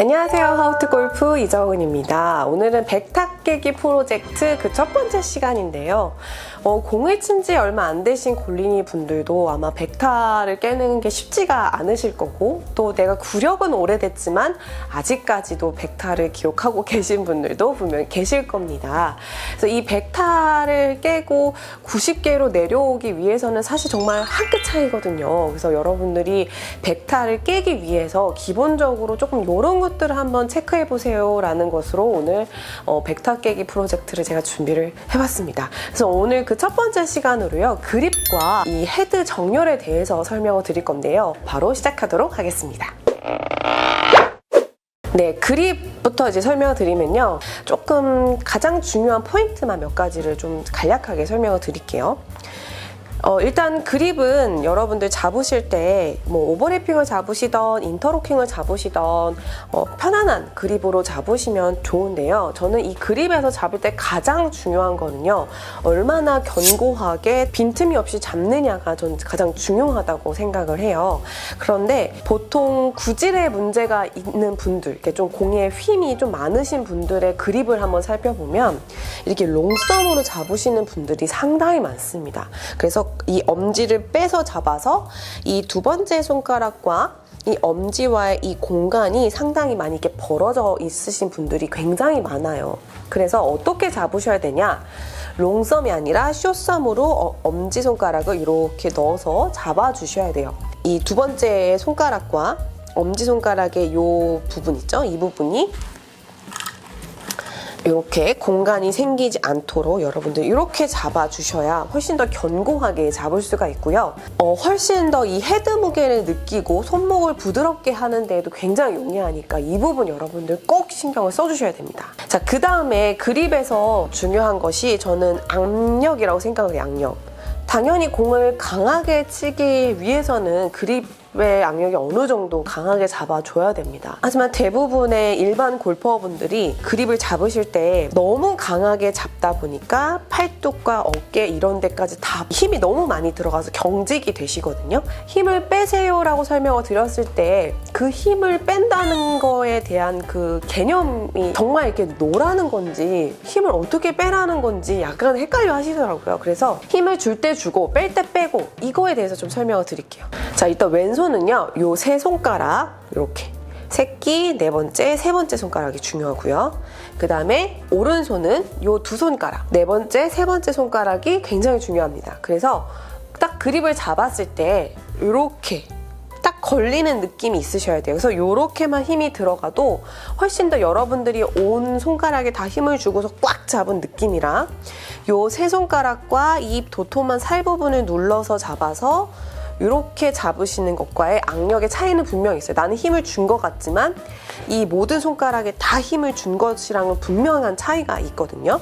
안녕하세요. 하우투골프 이정은입니다. 오늘은 백타 깨기 프로젝트 그 첫 번째 시간인데요. 공을 친 지 얼마 안 되신 골린이 분들도 아마 백타를 깨는 게 쉽지가 않으실 거고, 또 내가 구력은 오래됐지만 아직까지도 백타를 기억하고 계신 분들도 분명히 계실 겁니다. 그래서 이 백타를 깨고 90개로 내려오기 위해서는 사실 정말 한 끗 차이거든요. 그래서 여러분들이 백타를 깨기 위해서 기본적으로 조금 이런 것들을 한번 체크해 보세요 라는 것으로 오늘 백타 깨기 프로젝트를 제가 준비를 해봤습니다. 그래서 오늘 그 첫 번째 시간으로요, 그립과 이 헤드 정렬에 대해서 설명을 드릴 건데요. 바로 시작하도록 하겠습니다. 네, 그립부터 이제 설명을 드리면요, 조금 가장 중요한 포인트만 몇 가지를 좀 간략하게 설명을 드릴게요. 일단 그립은 여러분들 잡으실 때 뭐 오버래핑을 잡으시던 인터로킹을 잡으시던 편안한 그립으로 잡으시면 좋은데요. 저는 이 그립에서 잡을 때 가장 중요한 거는요, 얼마나 견고하게 빈틈이 없이 잡느냐가 전 가장 중요하다고 생각을 해요. 그런데 보통 구질에 문제가 있는 분들, 이렇게 좀 공에 힘이 좀 많으신 분들의 그립을 한번 살펴보면 이렇게 롱썸으로 잡으시는 분들이 상당히 많습니다. 그래서 이 엄지를 빼서 잡아서 이 두 번째 손가락과 이 엄지와의 이 공간이 상당히 많이 이렇게 벌어져 있으신 분들이 굉장히 많아요. 그래서 어떻게 잡으셔야 되냐? 롱썸이 아니라 숏썸으로 엄지손가락을 이렇게 넣어서 잡아주셔야 돼요. 이 두 번째 손가락과 엄지손가락의 이 부분 있죠? 이 부분이 이렇게 공간이 생기지 않도록 여러분들 이렇게 잡아주셔야 훨씬 더 견고하게 잡을 수가 있고요. 훨씬 더 이 헤드 무게를 느끼고 손목을 부드럽게 하는 데에도 굉장히 용이하니까 이 부분 여러분들 꼭 신경을 써주셔야 됩니다. 자, 그 다음에 그립에서 중요한 것이 저는 악력이라고 생각을 해요. 악력. 당연히 공을 강하게 치기 위해서는 그립의 악력이 어느 정도 강하게 잡아줘야 됩니다. 하지만 대부분의 일반 골퍼분들이 그립을 잡으실 때 너무 강하게 잡다 보니까 팔뚝과 어깨 이런 데까지 다 힘이 너무 많이 들어가서 경직이 되시거든요. 힘을 빼세요라고 설명을 드렸을 때 그 힘을 뺀다는 거에 대한 그 개념이 정말 이렇게 노라는 건지 힘을 어떻게 빼라는 건지 약간 헷갈려 하시더라고요. 그래서 힘을 줄 때 주고 뺄 때 빼고 이거에 대해서 좀 설명을 드릴게요. 자, 일단 왼손은요, 요 세 손가락 이렇게 새끼, 네 번째, 세 번째 손가락이 중요하고요. 그 다음에 오른손은 요 두 손가락, 네 번째, 세 번째 손가락이 굉장히 중요합니다. 그래서 딱 그립을 잡았을 때 이렇게 딱 걸리는 느낌이 있으셔야 돼요. 그래서 이렇게만 힘이 들어가도 훨씬 더 여러분들이 온 손가락에 다 힘을 주고서 꽉 잡은 느낌이라 요 세 손가락과 이 도톰한 살 부분을 눌러서 잡아서 이렇게 잡으시는 것과의 악력의 차이는 분명히 있어요. 나는 힘을 준 것 같지만 이 모든 손가락에 다 힘을 준 것이랑은 분명한 차이가 있거든요.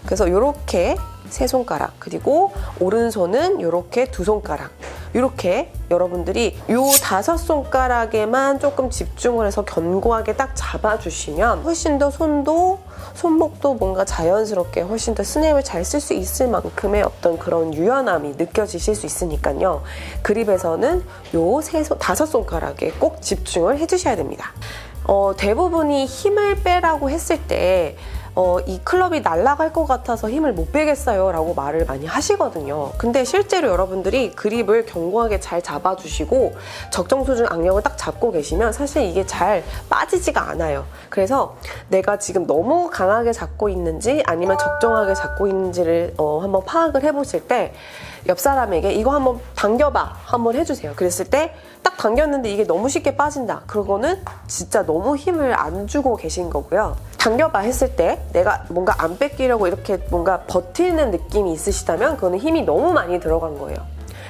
그래서 이렇게 세 손가락, 그리고 오른손은 이렇게 두 손가락, 이렇게 여러분들이 요 다섯 손가락에만 조금 집중을 해서 견고하게 딱 잡아주시면 훨씬 더 손목도 뭔가 자연스럽게 훨씬 더 스냅을 잘 쓸 수 있을 만큼의 어떤 그런 유연함이 느껴지실 수 있으니까요. 그립에서는 요 다섯 손가락에 꼭 집중을 해주셔야 됩니다. 대부분이 힘을 빼라고 했을 때 이 클럽이 날아갈 것 같아서 힘을 못 빼겠어요 라고 말을 많이 하시거든요. 근데 실제로 여러분들이 그립을 견고하게 잘 잡아주시고 적정 수준 악력을 딱 잡고 계시면 사실 이게 잘 빠지지가 않아요. 그래서 내가 지금 너무 강하게 잡고 있는지 아니면 적정하게 잡고 있는지를 한번 파악을 해보실 때 옆 사람에게 이거 한번 당겨봐 한번 해주세요. 그랬을 때 딱 당겼는데 이게 너무 쉽게 빠진다. 그거는 진짜 너무 힘을 안 주고 계신 거고요. 당겨봐 했을 때 내가 뭔가 안 뺏기려고 이렇게 뭔가 버티는 느낌이 있으시다면 그거는 힘이 너무 많이 들어간 거예요.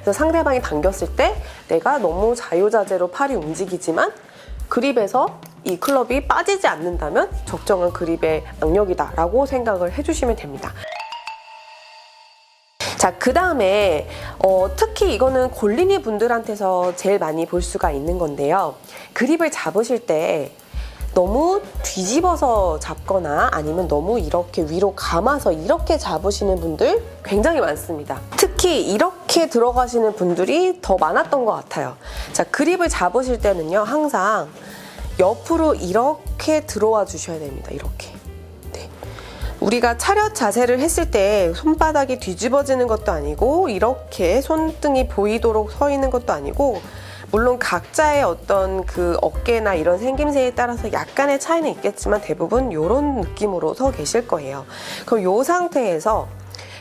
그래서 상대방이 당겼을 때 내가 너무 자유자재로 팔이 움직이지만 그립에서 이 클럽이 빠지지 않는다면 적정한 그립의 악력이다 라고 생각을 해주시면 됩니다. 자, 그 다음에 특히 이거는 골린이 분들한테서 제일 많이 볼 수가 있는 건데요. 그립을 잡으실 때 너무 뒤집어서 잡거나 아니면 너무 이렇게 위로 감아서 이렇게 잡으시는 분들 굉장히 많습니다. 특히 이렇게 들어가시는 분들이 더 많았던 것 같아요. 자, 그립을 잡으실 때는요, 항상 옆으로 이렇게 들어와 주셔야 됩니다. 이렇게. 우리가 차렷 자세를 했을 때 손바닥이 뒤집어지는 것도 아니고 이렇게 손등이 보이도록 서 있는 것도 아니고, 물론 각자의 어떤 그 어깨나 이런 생김새에 따라서 약간의 차이는 있겠지만 대부분 이런 느낌으로 서 계실 거예요. 그럼 이 상태에서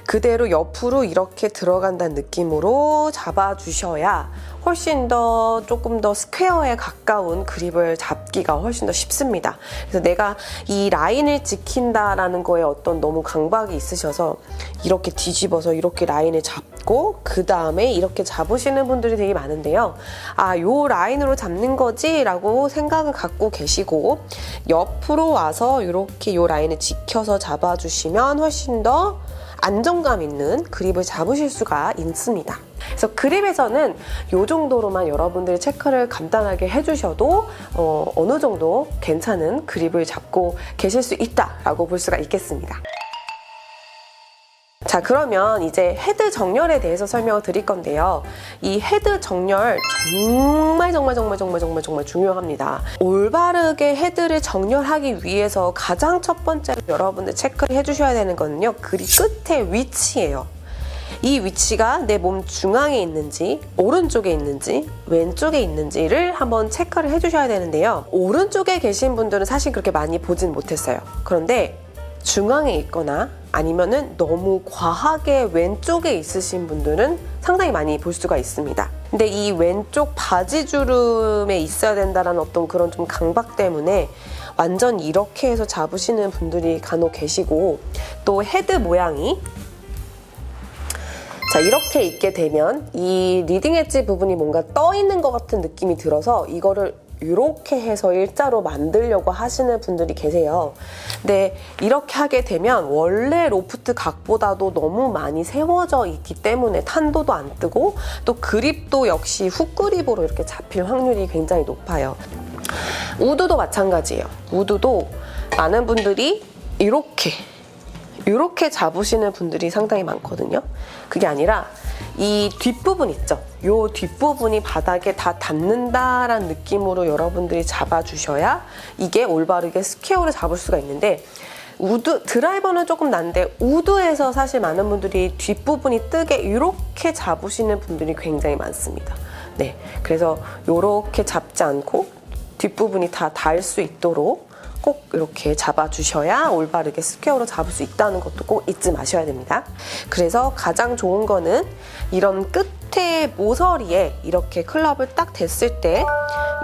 그대로 옆으로 이렇게 들어간다는 느낌으로 잡아주셔야 훨씬 더 조금 더 스퀘어에 가까운 그립을 잡기가 훨씬 더 쉽습니다. 그래서 내가 이 라인을 지킨다라는 거에 어떤 너무 강박이 있으셔서 이렇게 뒤집어서 이렇게 라인을 잡고 그 다음에 이렇게 잡으시는 분들이 되게 많은데요. 아, 요 라인으로 잡는 거지? 라고 생각을 갖고 계시고 옆으로 와서 이렇게 요 라인을 지켜서 잡아주시면 훨씬 더 안정감 있는 그립을 잡으실 수가 있습니다. 그래서 그립에서는 이 정도로만 여러분들이 체크를 간단하게 해주셔도 어느 정도 괜찮은 그립을 잡고 계실 수 있다라고 볼 수가 있겠습니다. 자, 그러면 이제 헤드 정렬에 대해서 설명을 드릴 건데요. 이 헤드 정렬 정말 중요합니다. 올바르게 헤드를 정렬하기 위해서 가장 첫 번째로 여러분들 체크를 해주셔야 되는 거는요, 그립 끝의 위치예요. 이 위치가 내 몸 중앙에 있는지, 오른쪽에 있는지, 왼쪽에 있는지를 한번 체크를 해주셔야 되는데요. 오른쪽에 계신 분들은 사실 그렇게 많이 보진 못했어요. 그런데 중앙에 있거나 아니면은 너무 과하게 왼쪽에 있으신 분들은 상당히 많이 볼 수가 있습니다. 근데 이 왼쪽 바지주름에 있어야 된다는 어떤 그런 좀 강박 때문에 완전 이렇게 해서 잡으시는 분들이 간혹 계시고, 또 헤드 모양이 자, 이렇게 있게 되면 이 리딩 엣지 부분이 뭔가 떠 있는 것 같은 느낌이 들어서 이거를 이렇게 해서 일자로 만들려고 하시는 분들이 계세요. 근데 이렇게 하게 되면 원래 로프트 각보다도 너무 많이 세워져 있기 때문에 탄도도 안 뜨고 또 그립도 역시 훅 그립으로 이렇게 잡힐 확률이 굉장히 높아요. 우드도 마찬가지예요. 우드도 많은 분들이 이렇게 잡으시는 분들이 상당히 많거든요. 그게 아니라 이 뒷부분 있죠? 이 뒷부분이 바닥에 다 닿는다라는 느낌으로 여러분들이 잡아주셔야 이게 올바르게 스퀘어를 잡을 수가 있는데, 드라이버는 조금 난데 우드에서 사실 많은 분들이 뒷부분이 뜨게 이렇게 잡으시는 분들이 굉장히 많습니다. 네, 그래서 이렇게 잡지 않고 뒷부분이 다 닿을 수 있도록 꼭 이렇게 잡아주셔야 올바르게 스퀘어로 잡을 수 있다는 것도 꼭 잊지 마셔야 됩니다. 그래서 가장 좋은 거는 이런 끝에 모서리에 이렇게 클럽을 딱 댔을 때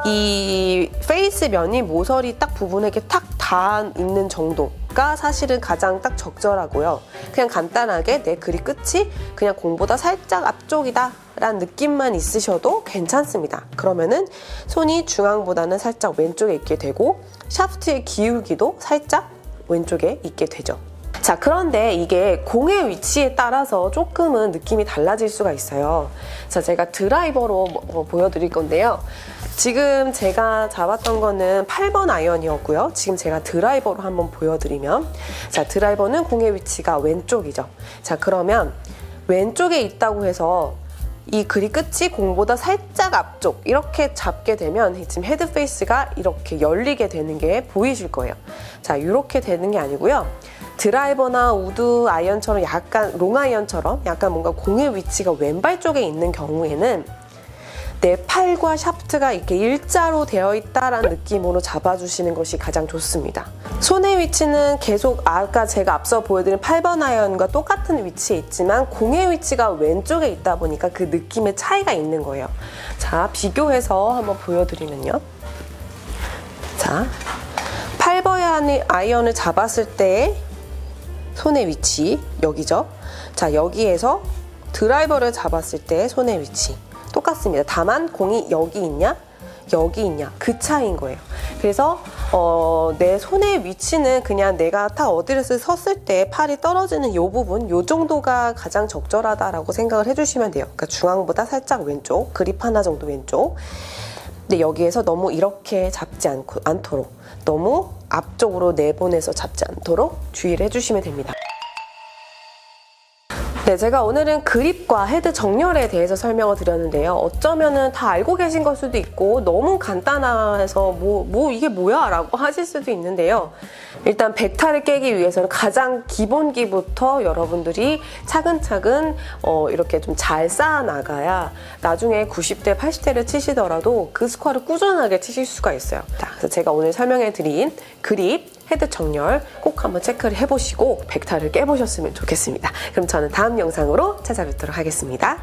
이 페이스 면이 모서리 딱 부분에게 탁 닿아 있는 정도가 사실은 가장 딱 적절하고요. 그냥 간단하게 내 그립 끝이 그냥 공보다 살짝 앞쪽이다 라는 느낌만 있으셔도 괜찮습니다. 그러면은 손이 중앙보다는 살짝 왼쪽에 있게 되고 샤프트의 기울기도 살짝 왼쪽에 있게 되죠. 자, 그런데 이게 공의 위치에 따라서 조금은 느낌이 달라질 수가 있어요. 자, 제가 드라이버로 보여드릴 건데요. 지금 제가 잡았던 거는 8번 아이언이었고요. 지금 제가 드라이버로 한번 보여드리면, 자, 드라이버는 공의 위치가 왼쪽이죠. 자, 그러면 왼쪽에 있다고 해서 이 그립 끝이 공보다 살짝 앞쪽 이렇게 잡게 되면 지금 헤드 페이스가 이렇게 열리게 되는 게 보이실 거예요. 자, 이렇게 되는 게 아니고요. 드라이버나 우드 아이언처럼 약간 롱 아이언처럼 약간 뭔가 공의 위치가 왼발 쪽에 있는 경우에는 내 팔과 샤프트가 이렇게 일자로 되어 있다라는 느낌으로 잡아주시는 것이 가장 좋습니다. 손의 위치는 계속 아까 제가 앞서 보여드린 8번 아이언과 똑같은 위치에 있지만 공의 위치가 왼쪽에 있다 보니까 그 느낌의 차이가 있는 거예요. 자, 비교해서 한번 보여드리면요. 자, 8번 아이언을 잡았을 때 손의 위치 여기죠. 자, 여기에서 드라이버를 잡았을 때 손의 위치 똑같습니다. 다만 공이 여기 있냐 여기 있냐 그 차이인 거예요. 그래서 내 손의 위치는 그냥 내가 딱 어디를 섰을 때 팔이 떨어지는 이 부분, 이 정도가 가장 적절하다라고 생각을 해주시면 돼요. 그러니까 중앙보다 살짝 왼쪽, 그립 하나 정도 왼쪽. 근데 여기에서 너무 이렇게 잡지 않도록, 너무 앞쪽으로 내보내서 잡지 않도록 주의를 해주시면 됩니다. 네, 제가 오늘은 그립과 헤드 정렬에 대해서 설명을 드렸는데요. 어쩌면은 다 알고 계신 걸 수도 있고 너무 간단해서 이게 뭐야? 라고 하실 수도 있는데요. 일단 백타를 깨기 위해서는 가장 기본기부터 여러분들이 차근차근 이렇게 좀 잘 쌓아나가야 나중에 90대, 80대를 치시더라도 그 스코어를 꾸준하게 치실 수가 있어요. 자, 그래서 제가 오늘 설명해드린 그립, 헤드 정렬 꼭 한번 체크를 해보시고 백타를 깨보셨으면 좋겠습니다. 그럼 저는 다음 영상으로 찾아뵙도록 하겠습니다.